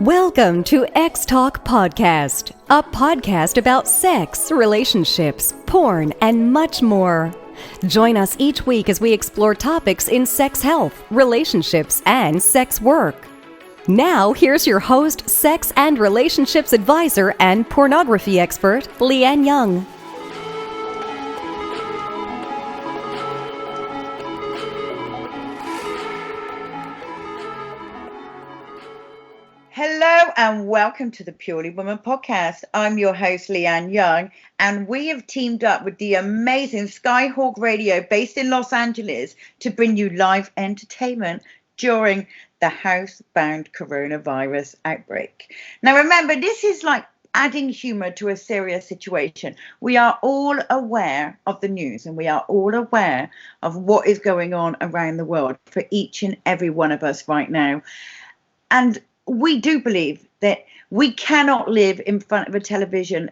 Welcome to Xtalk Podcast, a podcast about sex, relationships, porn, and much more. Join us each week as we explore topics in sex health, relationships, and sex work. Now, here's your host, sex and relationships advisor and pornography expert, Lianne Young. Hello and welcome to the Purely Woman podcast. I'm your host, Lianne Young, and we have teamed up with the amazing Skyhawk Radio based in Los Angeles to bring you live entertainment during the housebound coronavirus outbreak. Now, remember, this is like adding humor to a serious situation. We are all aware of the news and we are all aware of what is going on around the world for each and every one of us right now. And we do believe that we cannot live in front of a television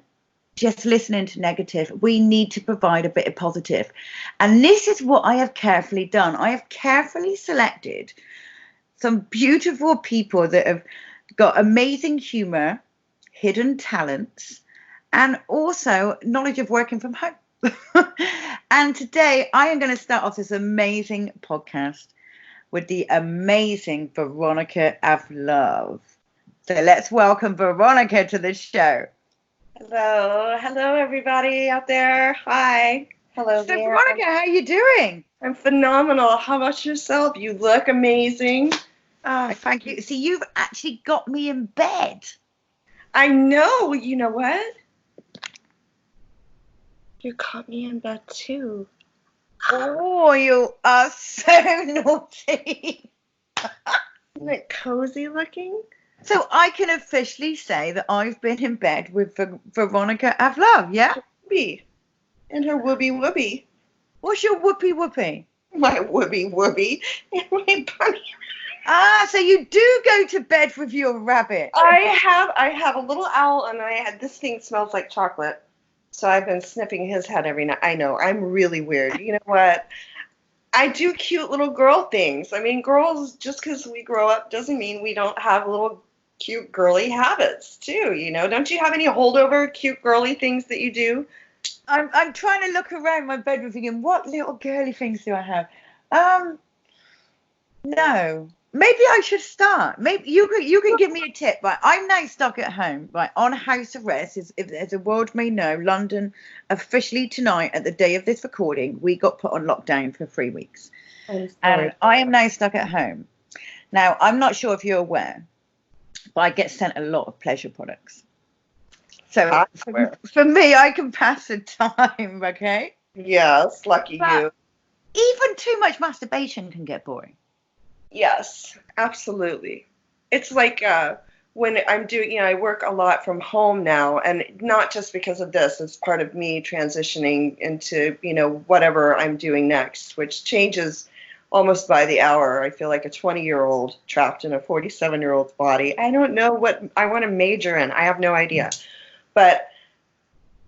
just listening to negative. We need to provide a bit of positive. And this is what I have carefully done. I have carefully selected some beautiful people that have got amazing humor, hidden talents, and also knowledge of working from home. And today I am going to start off this amazing podcast with the amazing Veronica Avluv. So let's welcome Veronica to the show. Hello everybody out there. Hi. Hello So there. Veronica, how are you doing? I'm phenomenal. How about yourself? You look amazing. Oh, thank you. See, you've actually got me in bed. I know. You know what? You caught me in bed too. Oh, you are so naughty. Isn't it cozy looking? So I can officially say that I've been in bed with Veronica Avluv, yeah? Whoopee. And her whoopee. What's your whoopee? My whoopee. And my bunny. Ah, so you do go to bed with your rabbit. I have a little owl, and this thing smells like chocolate. So I've been sniffing his head every night. I know, I'm really weird. You know what? I do cute little girl things. I mean, girls, just because we grow up doesn't mean we don't have little cute girly habits too, you know? Don't you have any holdover cute girly things that you do? I'm trying to look around my bedroom thinking, what little girly things do I have? No. Maybe I should start. Maybe you can give me a tip. Right, I'm now stuck at home, right, on house arrest. As the world may know, London officially tonight, at the day of this recording, we got put on lockdown for 3 weeks, and I am now stuck at home. Now, I'm not sure if you're aware, but I get sent a lot of pleasure products. So for me, I can pass the time. Okay. Yes, lucky you. Even too much masturbation can get boring. Yes, absolutely. It's like when I'm doing, I work a lot from home now, and not just because of this. It's part of me transitioning into, whatever I'm doing next, which changes almost by the hour. I feel like a 20-year-old trapped in a 47-year-old's body. I don't know what I want to major in. I have no idea. But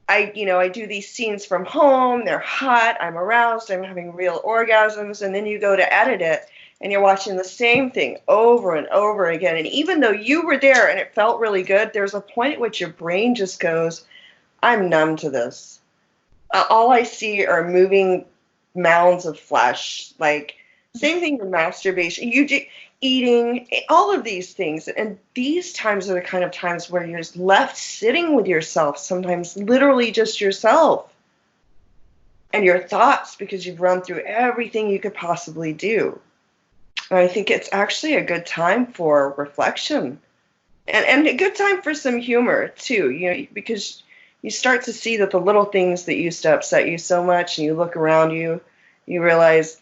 I do these scenes from home. They're hot. I'm aroused. I'm having real orgasms. And then you go to edit it, and you're watching the same thing over and over again. And even though you were there and it felt really good, there's a point at which your brain just goes, I'm numb to this. All I see are moving mounds of flesh. Like, same thing with masturbation. Eating, all of these things. And these times are the kind of times where you're just left sitting with yourself, sometimes literally just yourself and your thoughts, because you've run through everything you could possibly do. And I think it's actually a good time for reflection and a good time for some humor too, because you start to see that the little things that used to upset you so much, and you look around you, you realize,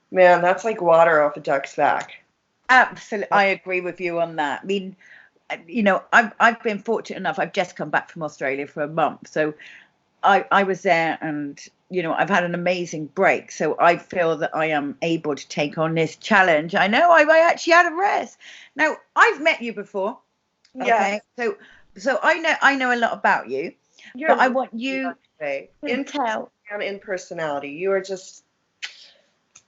man, that's like water off a duck's back. Absolutely. I agree with you on that. I mean, I've been fortunate enough. I've just come back from Australia for a month. So I was there, and I've had an amazing break, so I feel that I am able to take on this challenge. I know I actually had a rest. Now, I've met you before, okay? Yeah. So I know a lot about you, but I want you in tell and in personality. You are just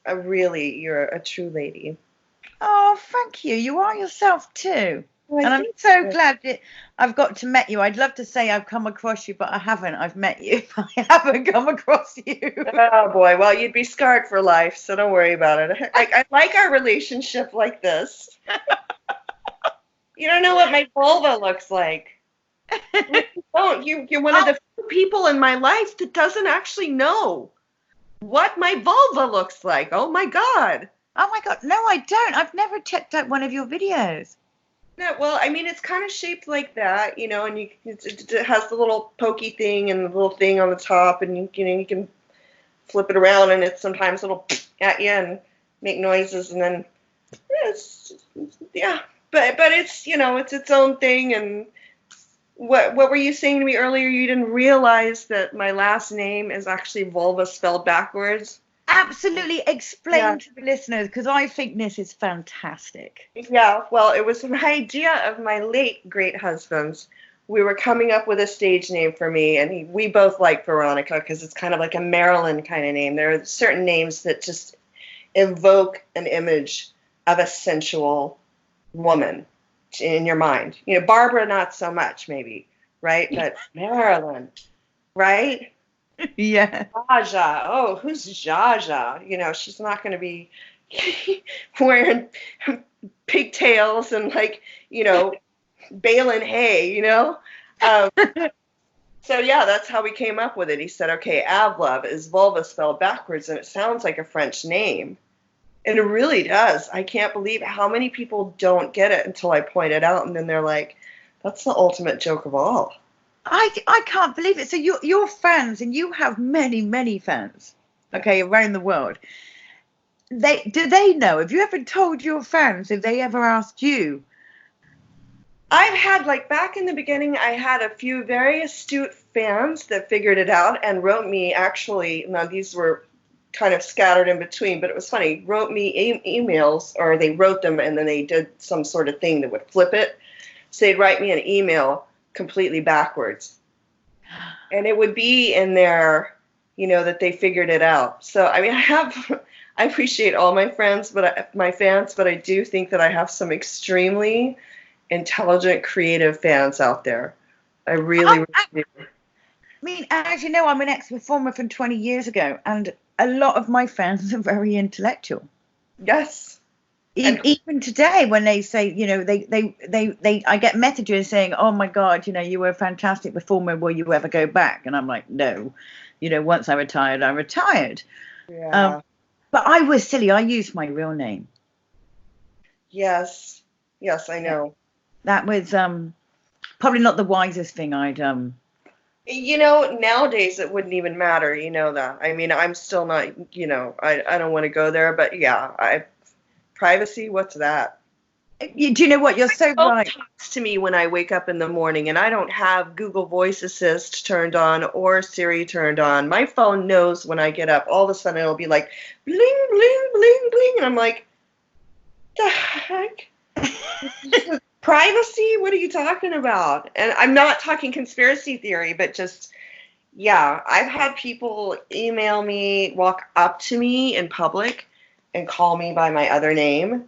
you're a true lady. Oh, thank you. You are yourself too. And I'm so glad that I've got to meet you. I'd love to say I've come across you, but I haven't. I've met you. I haven't come across you. Oh boy, well, you'd be scarred for life, so don't worry about it. I like our relationship like this. You don't know what my vulva looks like. You don't. You're one of the few people in my life that doesn't actually know what my vulva looks like. Oh my God. Oh my God. No, I don't. I've never checked out one of your videos. No, well, I mean, it's kind of shaped like that, you know, and it has the little pokey thing and the little thing on the top, and you can flip it around, and sometimes it'll at you and make noises, and then but it's, you know, it's its own thing. And what were you saying to me earlier? You didn't realize that my last name is actually vulva spelled backwards? Absolutely. Explain to the listeners, because I think this is fantastic. Yeah, well, it was an idea of my late great husband's. We were coming up with a stage name for me, and we both like Veronica because it's kind of like a Maryland kind of name. There are certain names that just evoke an image of a sensual woman in your mind. You know, Barbara, not so much, maybe, right? But Maryland, right? Yeah. Jaja. Oh, who's Jaja? You know, she's not going to be wearing pigtails and, like, you know, baling hay, you know? So, yeah, that's how we came up with it. He said, okay, Avluv is vulva spelled backwards, and it sounds like a French name. And it really does. I can't believe how many people don't get it until I point it out, and then they're like, that's the ultimate joke of all. I can't believe it. So you're fans, and you have many, many fans, okay, around the world. Do they know? Have you ever told your fans? Have they ever asked you? I've had, like, back in the beginning, I had a few very astute fans that figured it out and wrote me, actually, now these were kind of scattered in between, but it was funny, wrote me emails, or they wrote them and then they did some sort of thing that would flip it. So they'd write me an email completely backwards. And it would be in there, you know, that they figured it out. So, I mean, I appreciate all my friends, my fans, but I do think that I have some extremely intelligent, creative fans out there. I really do. I mean, as you know, I'm an ex-performer from 20 years ago, and a lot of my fans are very intellectual. Yes. Even today, when they say, you know, I get messages saying, oh my God, you know, you were a fantastic performer, will you ever go back? And I'm like, no, you know, once I retired, I retired. Yeah. But I was silly. I used my real name. Yes, I know. That was probably not the wisest thing I'd You know, nowadays it wouldn't even matter, you know that. I mean, I'm still not, you know, I don't want to go there, but yeah, privacy, what's that? Do you know what? You're so right. Talks to me when I wake up in the morning, and I don't have Google Voice Assist turned on or Siri turned on. My phone knows when I get up. All of a sudden, it'll be like, bling, bling, bling, bling, and I'm like, the heck? Privacy? What are you talking about? And I'm not talking conspiracy theory, but just, yeah, I've had people email me, walk up to me in public, and call me by my other name,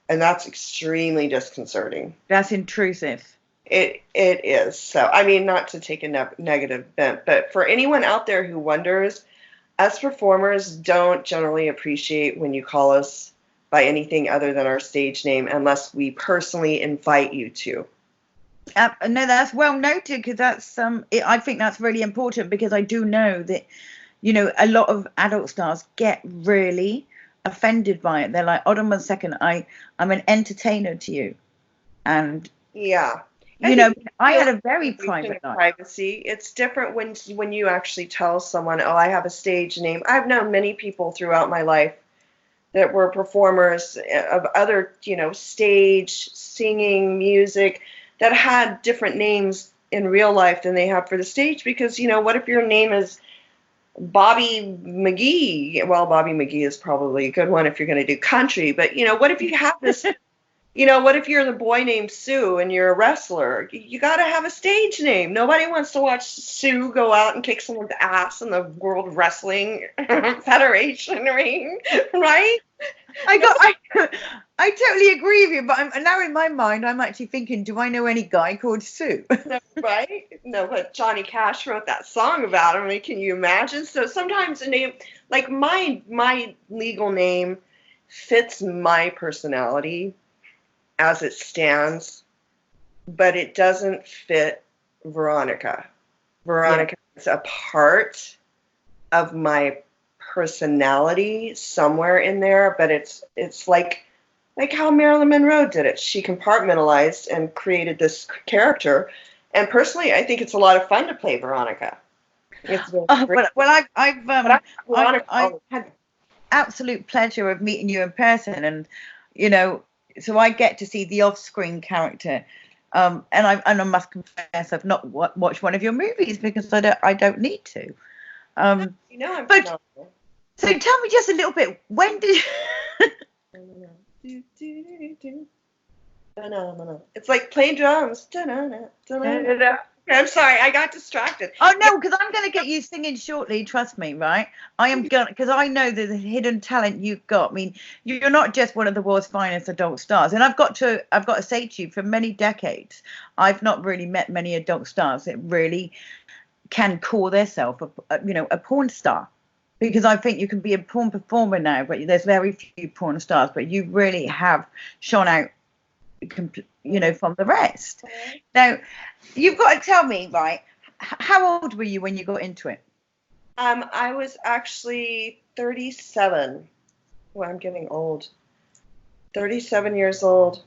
and that's extremely disconcerting. That's intrusive. It is. So, I mean, not to take a negative bent, but for anyone out there who wonders, us performers don't generally appreciate when you call us by anything other than our stage name unless we personally invite you to. No, that's well noted, because that's I think that's really important, because I do know that, you know, a lot of adult stars get really offended by it. They're like, hold on 1 second, I'm an entertainer to you. And yeah, you know, I had a very private life. Privacy. It's different when you actually tell someone, oh, I have a stage name. I've known many people throughout my life that were performers of other, you know, stage, singing, music, that had different names in real life than they have for the stage, because, you know, what if your name is Bobby McGee? Well, Bobby McGee is probably a good one if you're going to do country, but, you know, what if you have this, you know, what if you're the boy named Sue and you're a wrestler? You got to have a stage name. Nobody wants to watch Sue go out and kick someone's ass in the World Wrestling Federation ring, right? I totally agree with you, but now in my mind, I'm actually thinking, do I know any guy called Sue? No, right? No, but Johnny Cash wrote that song about him. I mean, can you imagine? So sometimes a name like my legal name fits my personality as it stands, but it doesn't fit Veronica. Veronica is a part of my personality somewhere in there, but it's like how Marilyn Monroe did it. She compartmentalized and created this character. And personally, I think it's a lot of fun to play Veronica. I've had absolute pleasure of meeting you in person, and so I get to see the off-screen character. And I must confess, I've not watched one of your movies because I don't need to. I'm but so tell me just a little bit. When did? It's like playing drums. I'm sorry, I got distracted. Oh no, because I'm going to get you singing shortly. Trust me, right? I am going because I know the hidden talent you've got. I mean, you're not just one of the world's finest adult stars, and I've got to say to you, for many decades, I've not really met many adult stars that really can call themselves a porn star. Because I think you can be a porn performer now, but there's very few porn stars. But you really have shone out, from the rest. Now, you've got to tell me, right? How old were you when you got into it? I was actually 37. Well, I'm getting old. 37 years old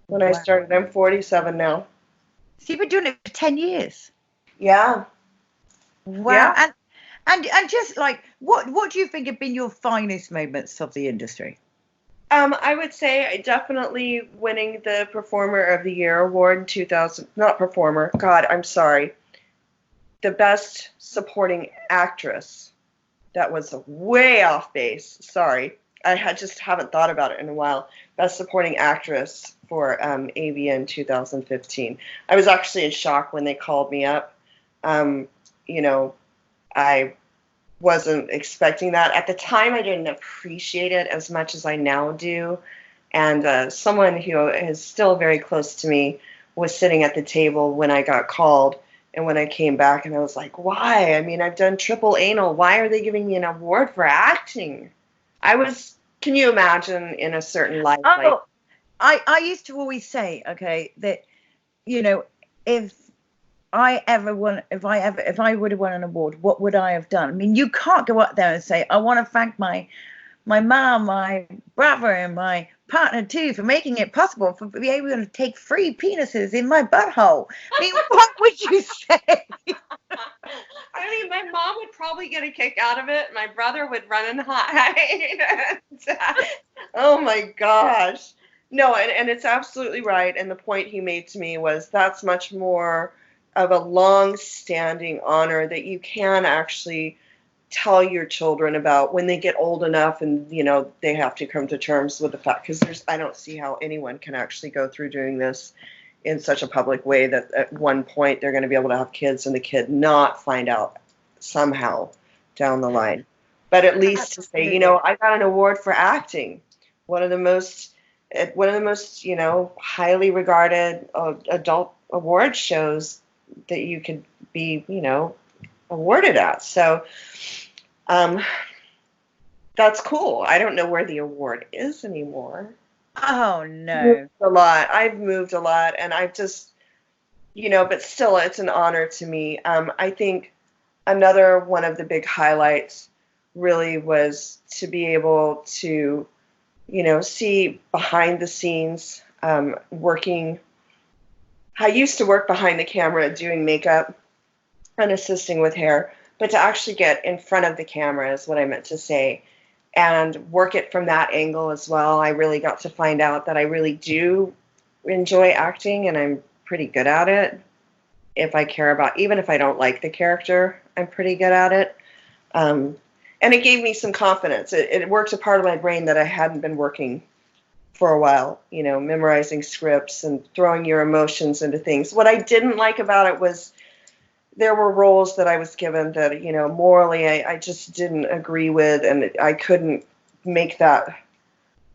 when I started. I'm 47 now. So you've been doing it for 10 years. Yeah. Wow. Yeah. And just like, what do you think have been your finest moments of the industry? I would say definitely winning the Performer of the Year award in 2000. Not performer. God, I'm sorry. The best supporting actress. That was way off base. Sorry. I just haven't thought about it in a while. Best supporting actress for AVN 2015. I was actually in shock when they called me up. I wasn't expecting that. At the time, I didn't appreciate it as much as I now do. And someone who is still very close to me was sitting at the table when I got called. And when I came back, and I was like, why? I mean, I've done triple anal. Why are they giving me an award for acting? Can you imagine in a certain life? Oh, I used to always say, okay, that, if I would have won an award, what would I have done? I mean, you can't go up there and say, I want to thank my mom, my brother, and my partner too for making it possible for being able to take 3 penises in my butthole. I mean, what would you say? I mean, my mom would probably get a kick out of it. My brother would run and hide. Oh my gosh. No, and it's absolutely right. And the point he made to me was that's much more of a long-standing honor that you can actually tell your children about when they get old enough and, they have to come to terms with the fact, because I don't see how anyone can actually go through doing this in such a public way that at one point they're going to be able to have kids and the kid not find out somehow down the line. But at least to say, I got an award for acting, one of the most, highly regarded adult award shows that you could be, awarded at. So that's cool. I don't know where the award is anymore. Oh, no. I've moved a lot, and I've just, but still, it's an honor to me. I think another one of the big highlights really was to be able to, see behind the scenes, working. I used to work behind the camera doing makeup and assisting with hair, but to actually get in front of the camera is what I meant to say, and work it from that angle as well. I really got to find out that I really do enjoy acting, and I'm pretty good at it. If I care about, even if I don't like the character, I'm pretty good at it. And it gave me some confidence. It worked a part of my brain that I hadn't been working for a while, memorizing scripts and throwing your emotions into things. What I didn't like about it was there were roles that I was given that, morally I just didn't agree with, and I couldn't make that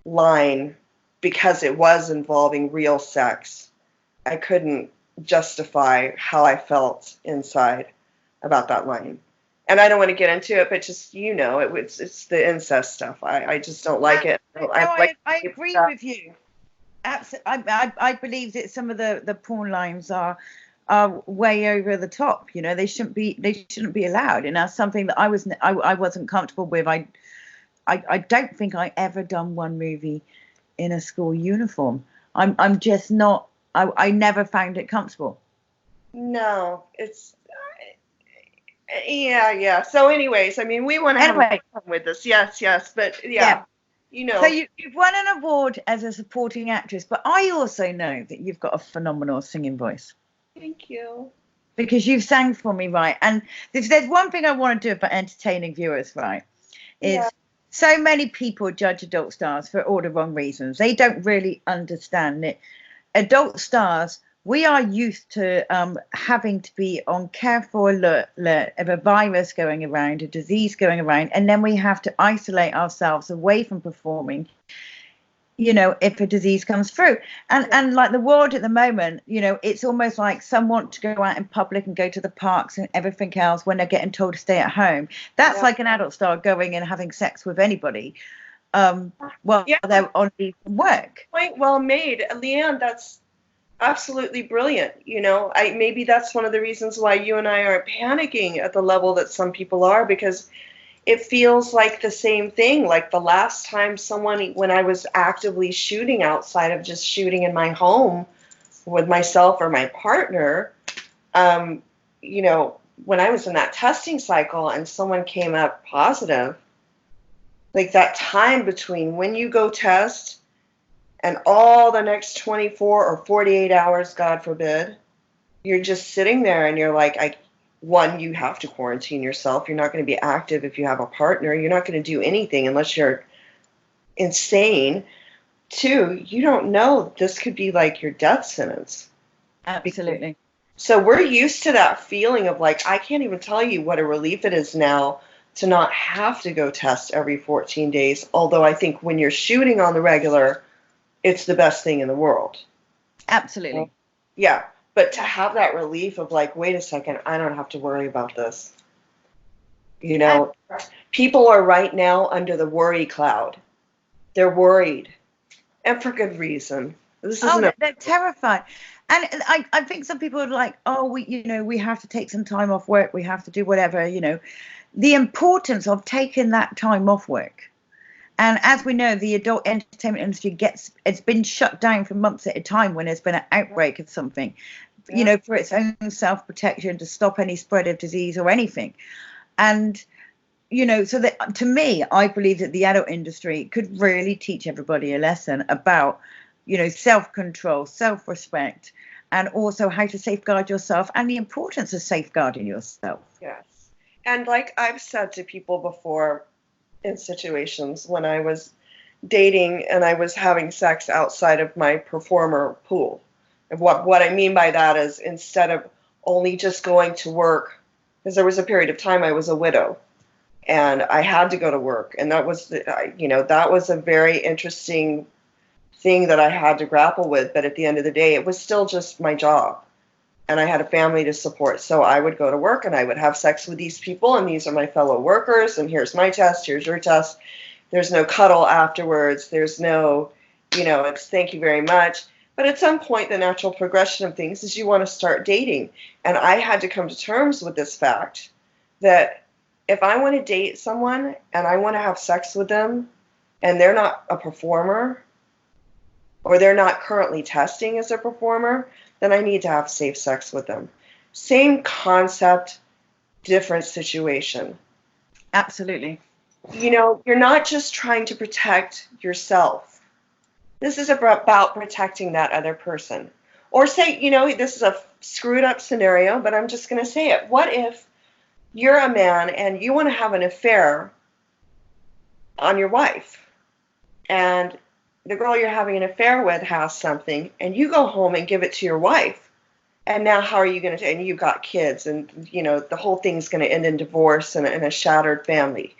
line because it was involving real sex. I couldn't justify how I felt inside about that line. And I don't want to get into it, but just, it's the incest stuff. I just don't like it. I agree with you. Absolutely. I believe that some of the porn lines are way over the top. They shouldn't be allowed. And that's something that I wasn't comfortable with. I don't think I ever done one movie in a school uniform. I'm just not. I never found it comfortable. No, it's yeah. So, anyways, I mean, we want to have fun with this. Yes, but yeah. So you've won an award as a supporting actress, but I also know that you've got a phenomenal singing voice. Thank you. Because you've sang for me, right? And if there's one thing I want to do about entertaining viewers, right, is so many people judge adult stars for all the wrong reasons. They don't really understand it. Adult stars, we are used to having to be on careful alert of a virus going around, a disease going around, and then we have to isolate ourselves away from performing, if a disease comes through. And like the world at the moment, it's almost like some want to go out in public and go to the parks and everything else when they're getting told to stay at home. That's like an adult star going and having sex with anybody. They're on leave from work. Point well made, Lianne. That's absolutely brilliant. Maybe that's one of the reasons why you and I aren't panicking at the level that some people are, because it feels like the same thing. Like the last time when I was actively shooting outside of just shooting in my home with myself or my partner, when I was in that testing cycle and someone came up positive, like that time between when you go test and all the next 24 or 48 hours, God forbid, you're just sitting there and you're like, one, you have to quarantine yourself. You're not going to be active if you have a partner. You're not going to do anything unless you're insane. Two, you don't know. This could be like your death sentence. Absolutely. So we're used to that feeling of like, I can't even tell you what a relief it is now to not have to go test every 14 days. Although I think when you're shooting on the regular, it's the best thing in the world. Absolutely. Yeah. But to have that relief of like, wait a second, I don't have to worry about this. People are right now under the worry cloud. They're worried. And for good reason. They're terrified. And I think some people are like, we have to take some time off work. We have to do whatever, The importance of taking that time off work. And as we know, the adult entertainment industry it's been shut down for months at a time when there's been an outbreak of something, for its own self-protection, to stop any spread of disease or anything. And, so that to me, I believe that the adult industry could really teach everybody a lesson about, self-control, self-respect, and also how to safeguard yourself and the importance of safeguarding yourself. Yes. And like I've said to people before, in situations when I was dating and I was having sex outside of my performer pool. And what I mean by that is, instead of only just going to work, because there was a period of time I was a widow and I had to go to work, and that was that was a very interesting thing that I had to grapple with. But at the end of the day, it was still just my job, and I had a family to support. So I would go to work and I would have sex with these people, and these are my fellow workers, and here's my test, here's your test. There's no cuddle afterwards. There's no, it's thank you very much. But at some point, the natural progression of things is you want to start dating. And I had to come to terms with this fact that if I want to date someone and I want to have sex with them and they're not a performer, or they're not currently testing as a performer, then I need to have safe sex with them. Same concept, different situation. Absolutely. You're not just trying to protect yourself. This is about protecting that other person. Or say, this is a screwed up scenario, but I'm just going to say it. What if you're a man and you want to have an affair on your wife, and the girl you're having an affair with has something, and you go home and give it to your wife, and now how are you going to, and you've got kids, and the whole thing's going to end in divorce and a shattered family.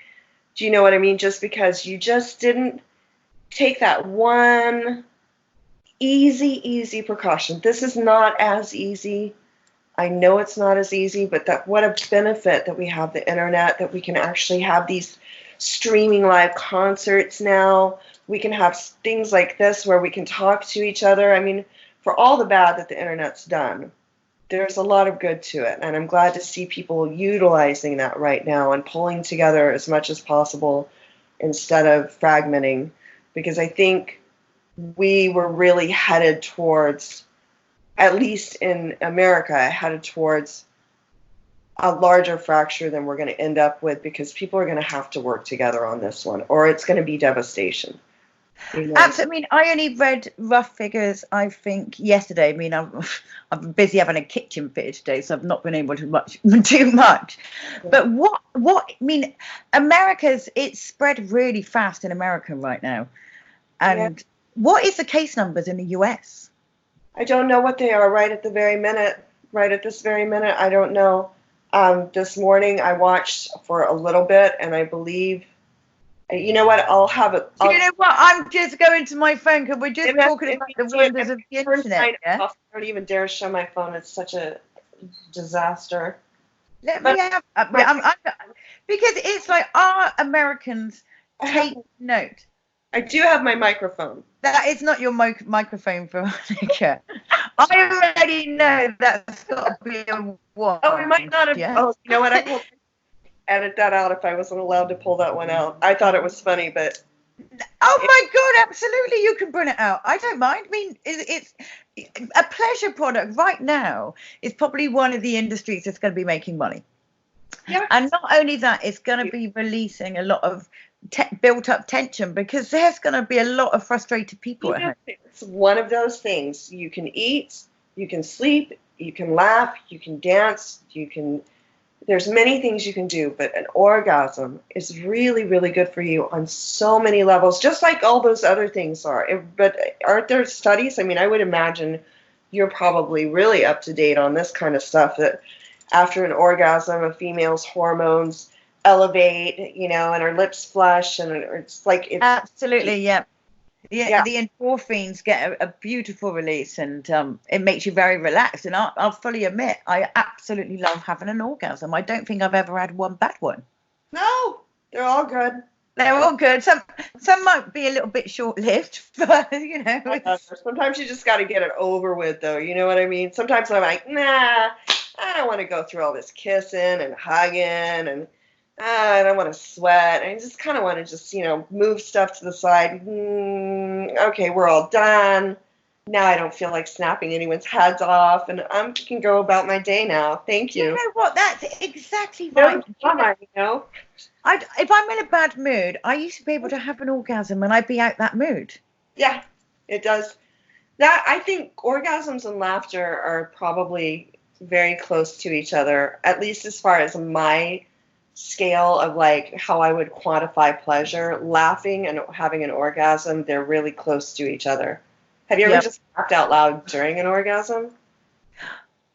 Do you know what I mean? Just because you just didn't take that one easy precaution. This is not as easy. I know it's not as easy, but that what a benefit that we have the internet, that we can actually have these streaming live concerts now. We can have things like this where we can talk to each other. I mean, for all the bad that the internet's done, there's a lot of good to it. And I'm glad to see people utilizing that right now and pulling together as much as possible instead of fragmenting. Because I think we were really headed towards, at least in America, headed towards a larger fracture than we're going to end up with, because people are going to have to work together on this one, or it's going to be devastation. You know? Absolutely. I mean, I only read rough figures, I think, yesterday. I mean, I've been busy having a kitchen fitted today, so I've not been able to do much. Yeah. But I mean, it's spread really fast in America right now. And what is the case numbers in the US? I don't know what they are right at this very minute. I don't know. This morning I watched for a little bit, and I believe, you know what, I'll have it. You know what? I'm just going to my phone because we're just talking about the wonders of the internet. Yeah? I don't even dare show my phone. It's such a disaster. Let me have, because it's like, our Americans take note. I do have my microphone. That is not your microphone, Veronica. I already know that's got to be a one. Oh, we might not have. Yeah. Oh, you know what? I will edit that out if I wasn't allowed to pull that one out. I thought it was funny, but. Oh my God! Absolutely, you can bring it out. I don't mind. I mean, it's a pleasure product right now. It's probably one of the industries that's going to be making money. Yeah. And not only that, it's going to be releasing a lot of built-up tension, because there's going to be a lot of frustrated people at home. It's one of those things. You can eat, you can sleep, you can laugh, you can dance, there's many things you can do, but an orgasm is really, really good for you on so many levels, just like all those other things are. But aren't there studies? I mean, I would imagine you're probably really up to date on this kind of stuff, that after an orgasm, a female's hormones elevate, and her lips flush, and it's like it's absolutely, yeah. The endorphins get a beautiful release, and it makes you very relaxed. And I'll fully admit, I absolutely love having an orgasm. I don't think I've ever had one bad one. No, they're all good. They're all good. Some might be a little bit short-lived, but Sometimes you just got to get it over with, though. You know what I mean? Sometimes I'm like, nah, I don't want to go through all this kissing and hugging, and I don't want to sweat. I just kind of want to just, move stuff to the side. Okay, we're all done. Now I don't feel like snapping anyone's heads off, and I can go about my day now. Thank you. You know what? That's exactly right. If I'm in a bad mood, I used to be able to have an orgasm and I'd be out that mood. Yeah, it does. I think orgasms and laughter are probably very close to each other, at least as far as my scale of like how I would quantify pleasure. Laughing and having an orgasm, they're really close to each other. Have you ever just laughed out loud during an orgasm?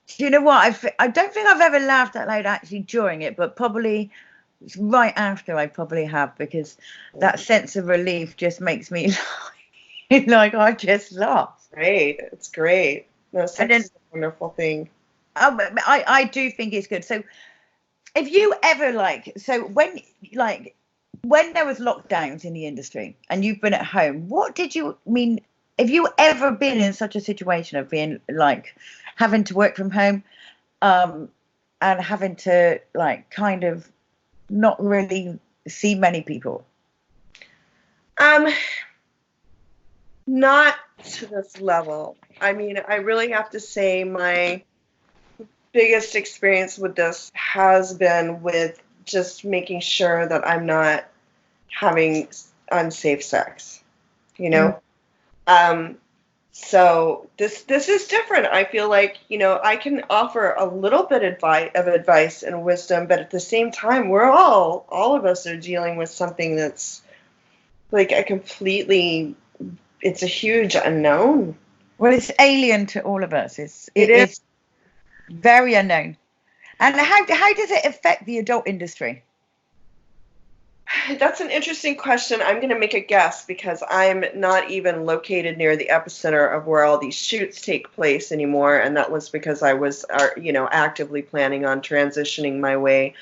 Do you know what? I don't think I've ever laughed out loud actually during it, but probably right after I probably have, because that sense of relief just makes me like I just laugh. Great. It's great. No, sex is a wonderful thing. I do think it's good. So if you ever when there was lockdowns in the industry and you've been at home, what did you mean? Have you ever been in such a situation of being like having to work from home, and having to like kind of not really see many people? Not to this level. I mean, I really have to say my biggest experience with this has been with just making sure that I'm not having unsafe sex, So this is different. I feel like, I can offer a little bit of advice and wisdom, but at the same time, we're all of us are dealing with something that's like it's a huge unknown. Well, it's alien to all of us. It is very unknown. And how does it affect the adult industry? That's an interesting question. I'm going to make a guess because I'm not even located near the epicenter of where all these shoots take place anymore, and that was because I was, actively planning on transitioning my way.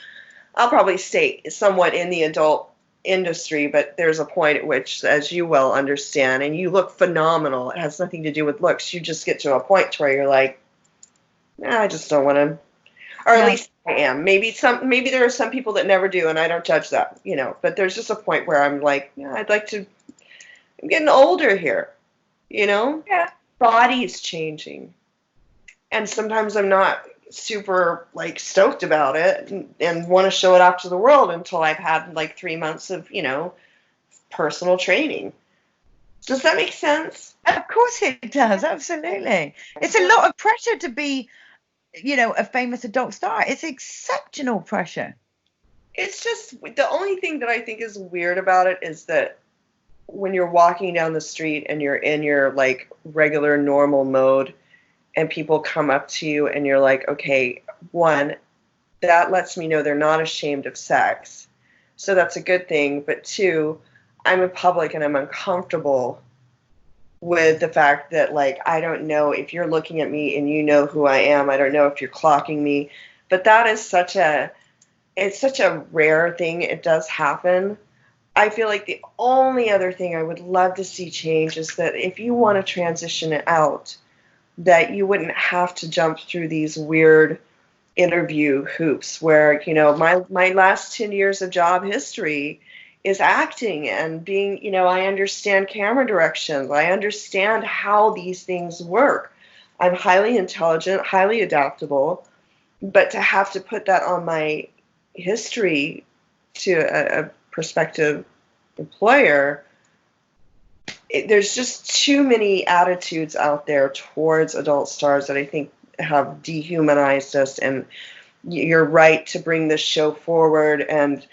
I'll probably stay somewhat in the adult industry, but there's a point at which, as you well understand, and you look phenomenal. It has nothing to do with looks. You just get to a point where you're like, nah, I just don't want to. Or at least I am. Maybe there are some people that never do, and I don't judge that, But there's just a point where I'm like, yeah, I'm getting older here, Yeah. Body's changing, and sometimes I'm not super stoked about it and want to show it off to the world until I've had 3 months of personal training. Does that make sense? Of course it does. Absolutely. It's a lot of pressure to be, a famous adult star. It's exceptional pressure. It's just the only thing that I think is weird about it is that when you're walking down the street and you're in your regular normal mode and people come up to you and you're like, okay, one, that lets me know they're not ashamed of sex. So that's a good thing. But two, I'm in public and I'm uncomfortable with the fact that I don't know if you're looking at me and you know who I am. I don't know if you're clocking me. But that is such a rare thing. It does happen. I feel like the only other thing I would love to see change is that if you want to transition it out, that you wouldn't have to jump through these weird interview hoops where, my last 10 years of job history is acting and being, I understand camera directions. I understand how these things work. I'm highly intelligent, highly adaptable, but to have to put that on my history to a prospective employer, there's just too many attitudes out there towards adult stars that I think have dehumanized us. And you're right to bring this show forward and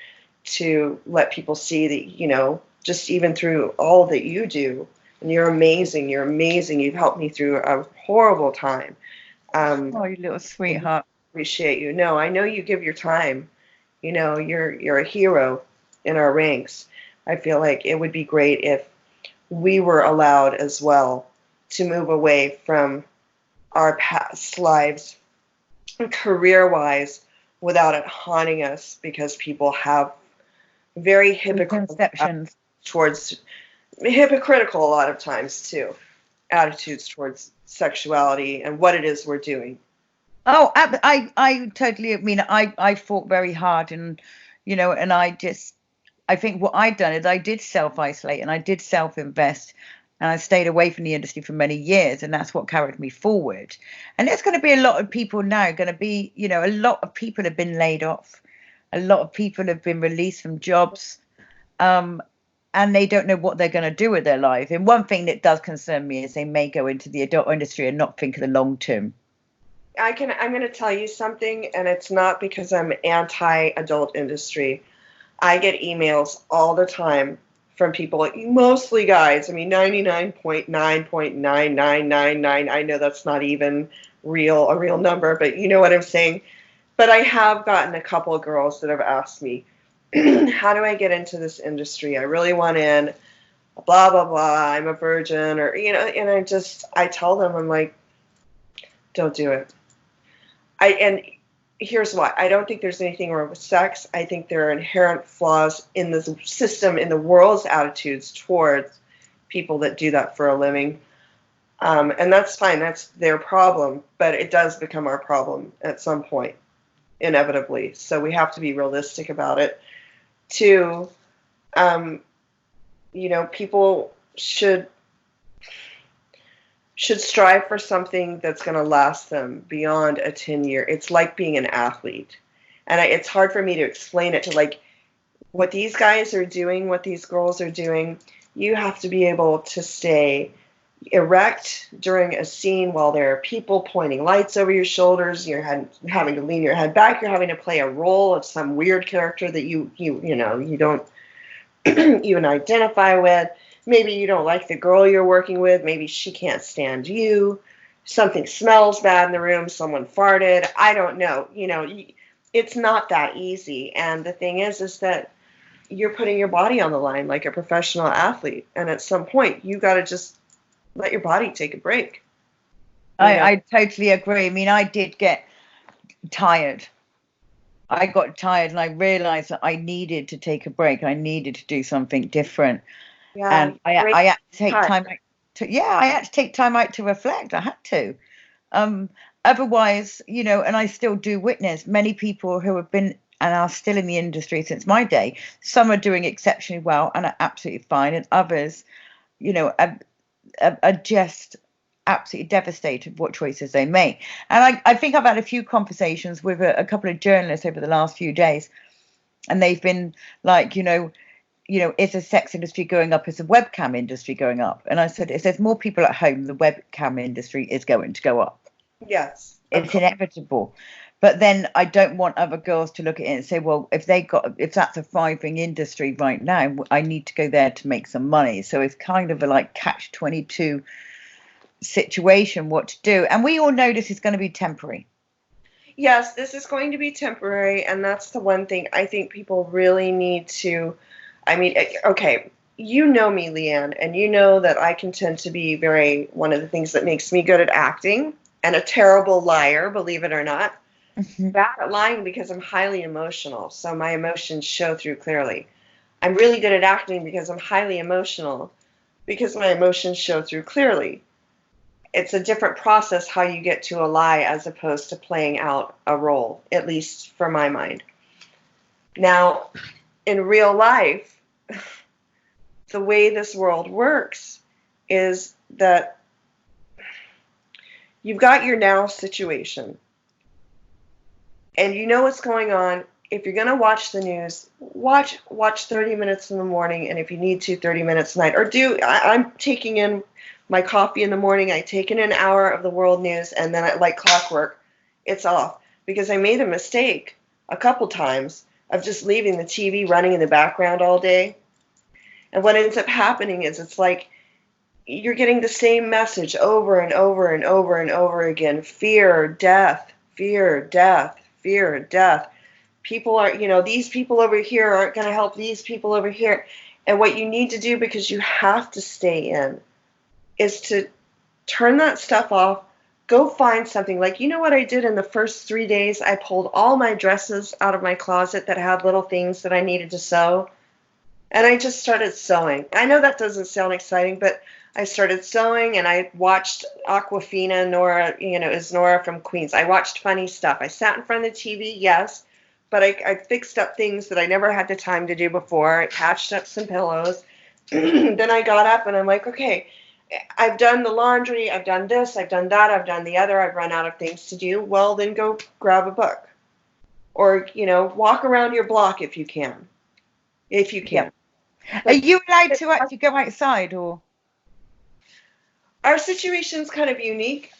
to let people see that, just even through all that you do, and you're amazing. You've helped me through a horrible time. Oh, you little sweetheart. Appreciate you. No, I know you give your time. You're a hero in our ranks. I feel like it would be great if we were allowed as well to move away from our past lives career-wise without it haunting us, because people have very hypocritical a lot of times too, attitudes towards sexuality and what it is we're doing. Oh, I totally, I fought very hard, and, and I think what I'd done is I did self-isolate and I did self-invest, and I stayed away from the industry for many years, and that's what carried me forward. And there's going to be a lot of people now going to be, a lot of people have been laid off. A lot of people have been released from jobs, and they don't know what they're going to do with their life. And one thing that does concern me is they may go into the adult industry and not think of the long term. I'm going to tell you something, and it's not because I'm anti-adult industry. I get emails all the time from people, mostly guys. 99.9.9999. I know that's not even a real number, but you know what I'm saying. But I have gotten a couple of girls that have asked me, how do I get into this industry? I really want in, blah, blah, blah. I'm a virgin, or, and I tell them, I'm like, don't do it. And here's why. I don't think there's anything wrong with sex. I think there are inherent flaws in the system, in the world's attitudes towards people that do that for a living. And that's fine. That's their problem. But it does become our problem at some point, inevitably. So we have to be realistic about it. Two, people should strive for something that's going to last them beyond a 10-year. It's like being an athlete. And it's hard for me to explain it to what these guys are doing, what these girls are doing. You have to be able to stay erect during a scene while there are people pointing lights over your shoulders. You're having to lean your head back. You're having to play a role of some weird character that you don't even identify with. Maybe you don't like the girl you're working with. Maybe she can't stand you. Something smells bad in the room. Someone farted. I don't know. It's not that easy. And the thing is that you're putting your body on the line like a professional athlete. And at some point, you got to just let your body take a break. I totally agree. I mean, I did get tired. I got tired and I realized that I needed to take a break. I needed to do something different. Yeah, And I had to take time out I had to take time out to reflect. I had to. Otherwise, and I still do witness many people who have been and are still in the industry since my day. Some are doing exceptionally well and are absolutely fine, and others, are just absolutely devastated what choices they make. And I think I've had a few conversations with a couple of journalists over the last few days, and they've been like, is the sex industry going up? Is the webcam industry going up? And I said, if there's more people at home, the webcam industry is going to go up. Yes. It's inevitable. But then I don't want other girls to look at it and say, well, if that's a thriving industry right now, I need to go there to make some money. So it's kind of a like catch-22 situation, what to do. And we all know this is going to be temporary. Yes, this is going to be temporary. And that's the one thing I think people really need to, okay, you know me, Lianne, and you know that I can tend to be one of the things that makes me good at acting and a terrible liar, believe it or not. Bad at lying because I'm highly emotional, so my emotions show through clearly. I'm really good at acting because I'm highly emotional, because my emotions show through clearly. It's a different process how you get to a lie as opposed to playing out a role, at least for my mind. Now, in real life, the way this world works is that you've got your now situation. And you know what's going on. If you're going to watch the news, watch 30 minutes in the morning, and if you need to, 30 minutes at night. I'm taking in my coffee in the morning. I take in an hour of the world news, and then like clockwork, it's off. Because I made a mistake a couple times of just leaving the TV running in the background all day. And what ends up happening is it's like you're getting the same message over and over and over and over again. Fear, death, fear, death. Fear, death. People are, these people over here aren't going to help these people over here. And what you need to do, because you have to stay in, is to turn that stuff off. Go find something. Like, you know what I did in the first 3 days? I pulled all my dresses out of my closet that had little things that I needed to sew. And I just started sewing. I know that doesn't sound exciting, but I started sewing, and I watched Aquafina, Nora, is Nora from Queens. I watched funny stuff. I sat in front of the TV, yes, but I fixed up things that I never had the time to do before. I patched up some pillows. Then I got up, and I'm like, okay, I've done the laundry, I've done this, I've done that, I've done the other, I've run out of things to do. Well, then go grab a book. Or, walk around your block if you can. If you can. Yeah. Are you allowed to actually go outside, or? Our situation's kind of unique.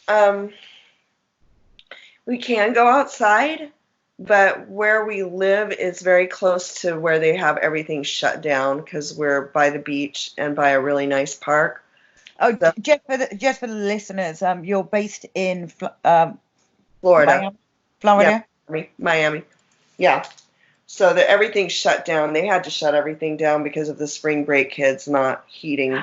We can go outside, but where we live is very close to where they have everything shut down because we're by the beach and by a really nice park. Oh, so, just for the listeners, you're based in Florida. Florida? Yeah, Miami. Yeah. So everything's shut down. They had to shut everything down because of the spring break kids not heating.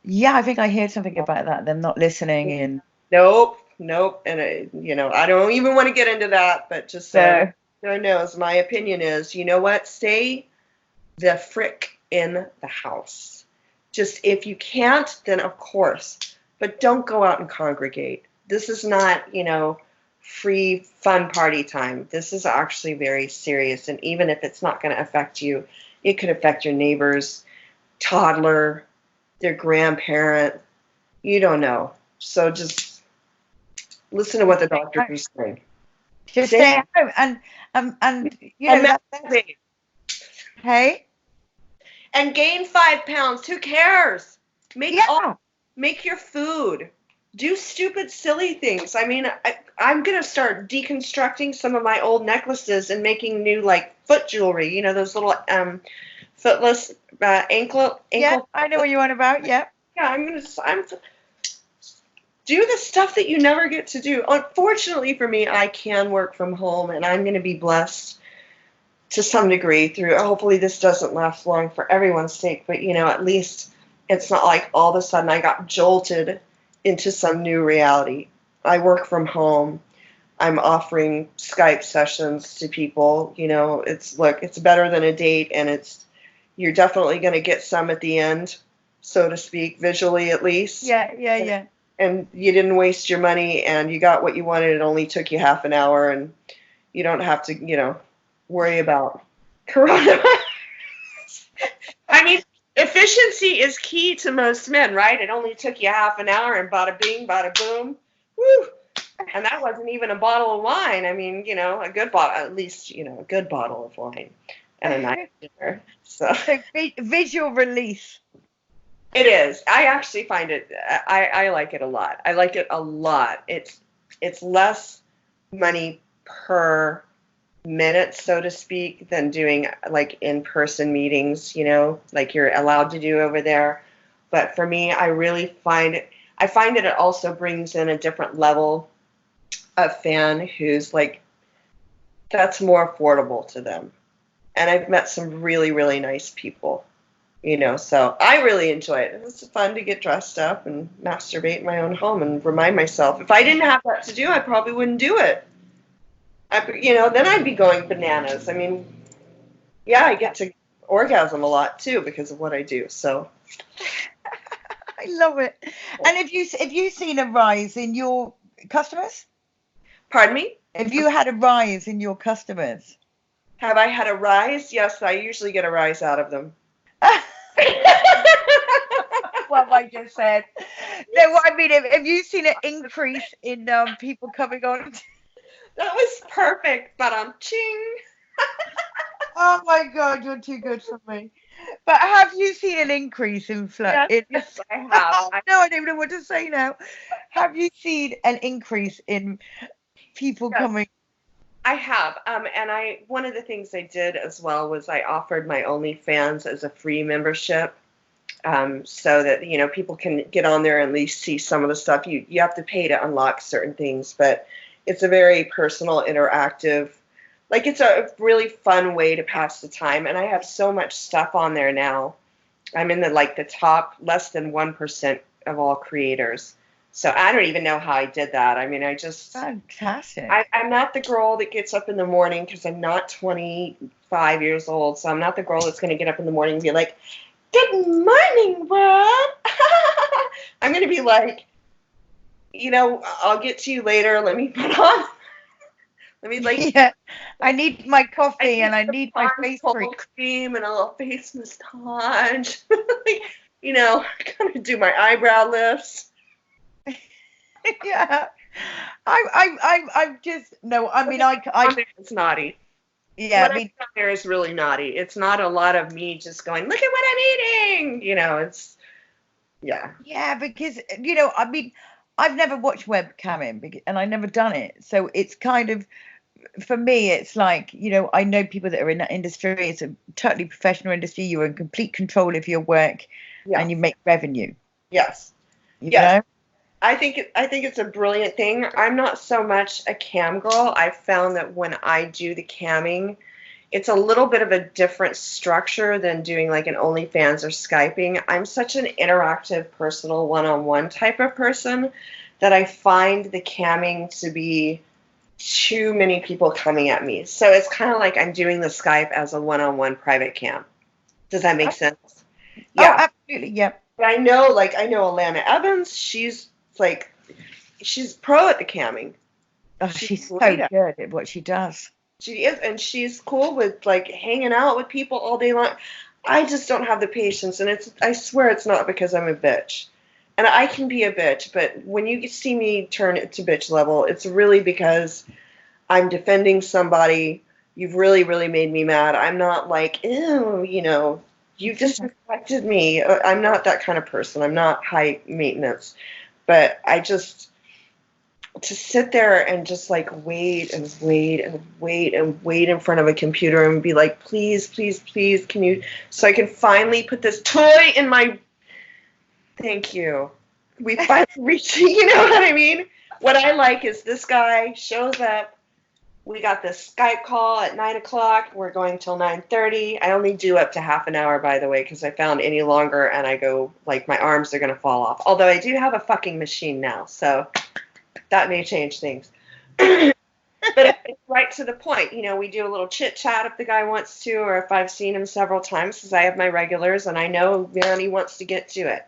Yeah, I think I heard something about that, them not listening in. Nope. And, I don't even want to get into that, but just so everyone knows, my opinion is, you know what? Stay the frick in the house. Just if you can't, then of course. But don't go out and congregate. This is not, free fun party time. This is actually very serious. And even if it's not going to affect you, it could affect your neighbors, toddler, their grandparent, you don't know. So just listen to what the doctor is saying. Just stay at home and hey, and gain 5 pounds. Who cares? Make your food. Do stupid, silly things. I mean, I'm gonna start deconstructing some of my old necklaces and making new foot jewelry. Those little footless ankle. Yeah, I know what you want about. Yeah. Yeah, I'm do the stuff that you never get to do. Unfortunately for me, I can work from home, and I'm going to be blessed to some degree through, hopefully this doesn't last long for everyone's sake, but, at least it's not like all of a sudden I got jolted into some new reality. I work from home. I'm offering Skype sessions to people. It's better than a date, and you're definitely going to get some at the end, so to speak, visually at least. Yeah. And you didn't waste your money, and you got what you wanted. It only took you half an hour, and you don't have to, worry about coronavirus. I mean, efficiency is key to most men, right? It only took you half an hour, and bada bing, bada boom. Woo! And that wasn't even a bottle of wine. I mean, a good bottle, at least, a good bottle of wine and a nice dinner. So visual release. It is. I actually find it, I like it a lot. I like it a lot. It's less money per minute, so to speak, than doing like in-person meetings, like you're allowed to do over there. But for me, I find that it also brings in a different level of fan who's like, that's more affordable to them. And I've met some really, really nice people, so I really enjoy it. It's fun to get dressed up and masturbate in my own home and remind myself. If I didn't have that to do, I probably wouldn't do it. Then I'd be going bananas. I mean, yeah, I get to orgasm a lot too because of what I do. So I love it. And have you seen a rise in your customers? Pardon me? Have you had a rise in your customers? Have I had a rise? Yes, I usually get a rise out of them. What I just said. No, I mean, have you seen an increase in people coming on? That was perfect, but I'm ching. Oh my God, you're too good for me. But have you seen an increase in Yes, I have. No, I don't even know what to say now. Have you seen an increase in people coming? I have. And one of the things I did as well was I offered my OnlyFans as a free membership. So that, people can get on there and at least see some of the stuff. You have to pay to unlock certain things, but it's a very personal, interactive, like it's a really fun way to pass the time. And I have so much stuff on there now. I'm in the top less than 1% of all creators. So I don't even know how I did that. I mean, I just... Fantastic. I'm not the girl that gets up in the morning because I'm not 25 years old. So I'm not the girl that's going to get up in the morning and be like, good morning, world. I'm going to be like, I'll get to you later. Let me put on. Yeah, I need my coffee and I need my face cream and a little face massage. Kind of do my eyebrow lifts. Yeah, I'm just no. I mean, it's naughty. Yeah, what there is really naughty. It's not a lot of me just going, look at what I'm eating. It's yeah, because I mean, I've never watched webcamming and I never done it, so it's kind of, for me, it's like, I know people that are in that industry. It's a totally professional industry. You're in complete control of your work, and you make revenue. Yes. You know? I think it's a brilliant thing. I'm not so much a cam girl. I've found that when I do the camming, it's a little bit of a different structure than doing like an OnlyFans or Skyping. I'm such an interactive, personal, one-on-one type of person that I find the camming to be too many people coming at me. So it's kind of like I'm doing the Skype as a one-on-one private cam. Does that make sense? Yeah, oh, absolutely. Yeah. But I know Alana Evans. She's pro at the camming. Oh, she's so good at what she does. She is, and she's cool with like hanging out with people all day long. I just don't have the patience, and I swear it's not because I'm a bitch. And I can be a bitch, but when you see me turn it to bitch level, it's really because I'm defending somebody. You've really, really made me mad. I'm not like, ew, you disrespected me. I'm not that kind of person. I'm not high maintenance. But to sit there and just like wait and wait and wait and wait in front of a computer and be like, please, please, please, can you, so I can finally put this toy in my, thank you. We finally reached, you know what I mean? What I like is this guy shows up, We got this Skype call at 9 o'clock. We're going till 9:30. I only do up to half an hour, by the way, because I found any longer and I go, like, my arms are going to fall off. Although I do have a fucking machine now, so that may change things. But it's right to the point. You know, we do a little chit chat if the guy wants to, or if I've seen him several times, because I have my regulars, and I know Vernie wants to get to it.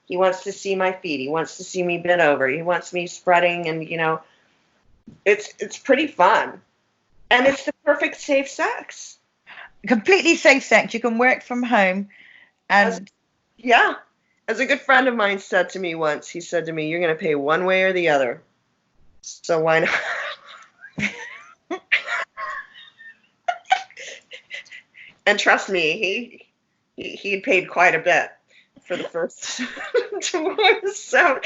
He wants to see my feet. He wants to see me bent over. He wants me spreading, and, you know, it's pretty fun. And it's the perfect safe sex. Completely safe sex. You can work from home. And As a good friend of mine said to me once, he said to me, "You're going to pay one way or the other. So why not?" And trust me, he paid quite a bit for the first divorce. So,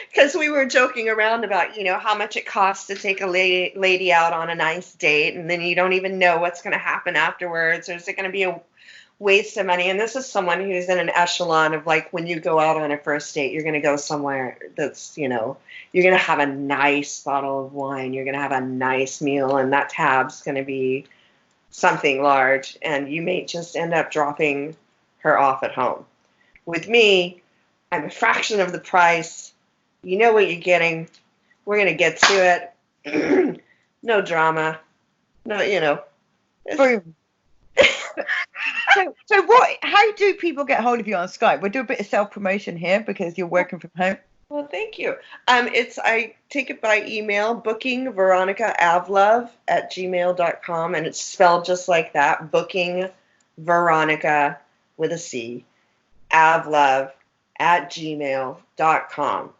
because we were joking around about, you know, how much it costs to take a lady out on a nice date, and then you don't even know what's going to happen afterwards, or is it going to be a waste of money? And this is someone who's in an echelon of, like, when you go out on a first date, you're going to go somewhere that's, you know, you're going to have a nice bottle of wine, you're going to have a nice meal, and that tab's going to be something large, and you may just end up dropping her off at home. With me, I'm a fraction of the price. You know what you're getting. We're going to get to it. No drama. No, you know. boom. So what? How do people get hold of you on Skype? We'll do a bit of self-promotion here because you're working from home. Well, thank you. I take it by email, booking Veronica Avluv at gmail.com, and it's spelled just like that, booking Veronica with a C, Avluv at gmail.com.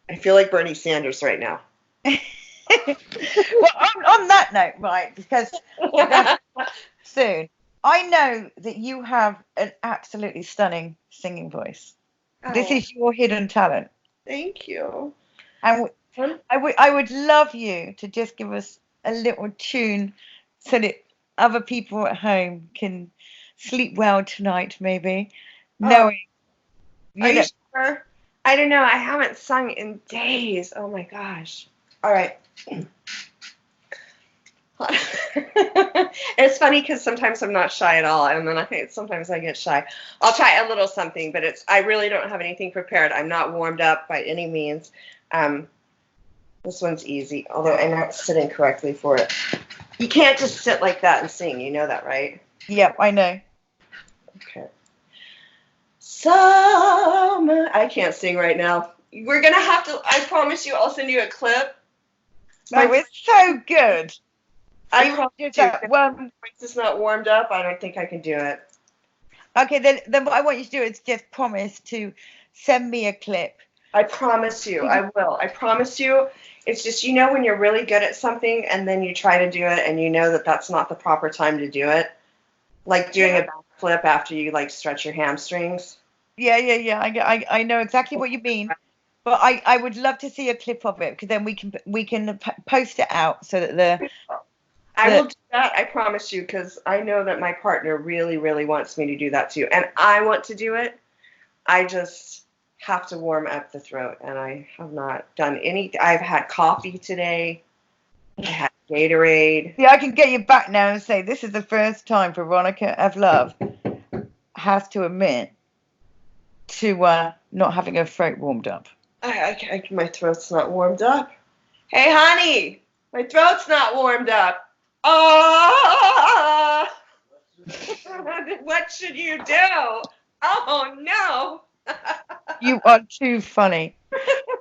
I feel like Bernie Sanders right now. Well, on that note, right, because soon, I know that you have an absolutely stunning singing voice. Oh. This is your hidden talent. Thank you. And I would love you to just give us a little tune so that other people at home can sleep well tonight, maybe, knowing. Are you sure? I don't know. I haven't sung in days. Oh my gosh. All right. It's funny because sometimes I'm not shy at all, and then sometimes I get shy. I'll try a little something, but I really don't have anything prepared. I'm not warmed up by any means. This one's easy, although I'm not sitting correctly for it. You can't just sit like that and sing. You know that, right? Yep, I know. Okay. Summer. I can't sing right now. We're gonna have to. I promise you, I'll send you a clip. No, it's so good. I promise you, that one voice is not warmed up. I don't think I can do it. Okay, then what I want you to do is just promise to send me a clip. I promise you, I will. I promise you. It's just, you know, when you're really good at something and then you try to do it and you know that that's not the proper time to do it, like doing a backflip after you like stretch your hamstrings. Yeah. I know exactly what you mean. But I would love to see a clip of it because then we can post it out so that I will do that, I promise you, because I know that my partner really, really wants me to do that too. And I want to do it. I just have to warm up the throat, and I have not done anything. I've had coffee today. I had Gatorade. Yeah, I can get you back now and say this is the first time Veronica Avluv has to admit to not having her throat warmed up. My throat's not warmed up. Hey, honey, my throat's not warmed up. Oh, what should you do? Oh, no. You are too funny.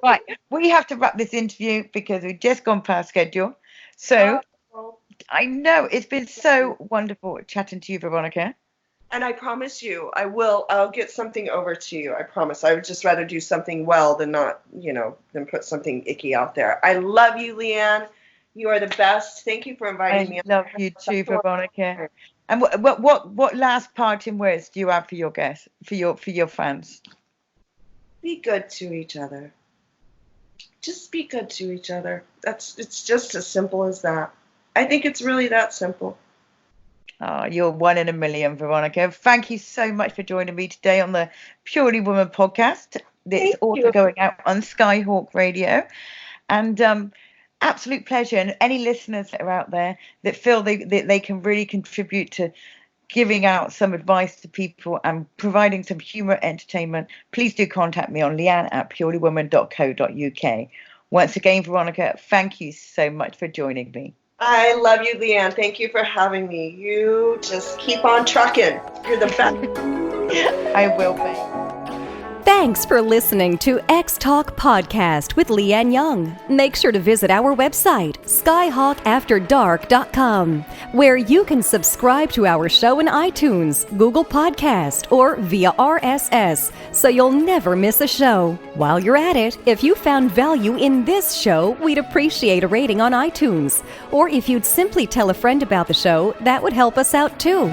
Right, we have to wrap this interview because we've just gone past schedule. So I know it's been so wonderful chatting to you, Veronica. And I promise you, I'll get something over to you. I promise. I would just rather do something well than not, than put something icky out there. I love you, Lianne. You are the best. Thank you for inviting me. I love you too, Veronica. And what last parting words do you have for your guests, for your fans? Be good to each other. Just be good to each other. It's just as simple as that. I think it's really that simple. Oh, you're one in a million, Veronica. Thank you so much for joining me today on the Purely Woman podcast. It's also going out on Skyhawk Radio. And absolute pleasure. And any listeners that are out there that feel they can really contribute to giving out some advice to people and providing some humor entertainment, please do contact me on leanne@purelywoman.co.uk. Once again, Veronica, thank you so much for joining me. I love you, Lianne. Thank you for having me. You just keep on trucking. You're the best. I will be. Thanks for listening to Xtalk Podcast with Lianne Young. Make sure to visit our website, skyhawkafterdark.com, where you can subscribe to our show in iTunes, Google Podcast, or via RSS, so you'll never miss a show. While you're at it, if you found value in this show, we'd appreciate a rating on iTunes. Or if you'd simply tell a friend about the show, that would help us out too.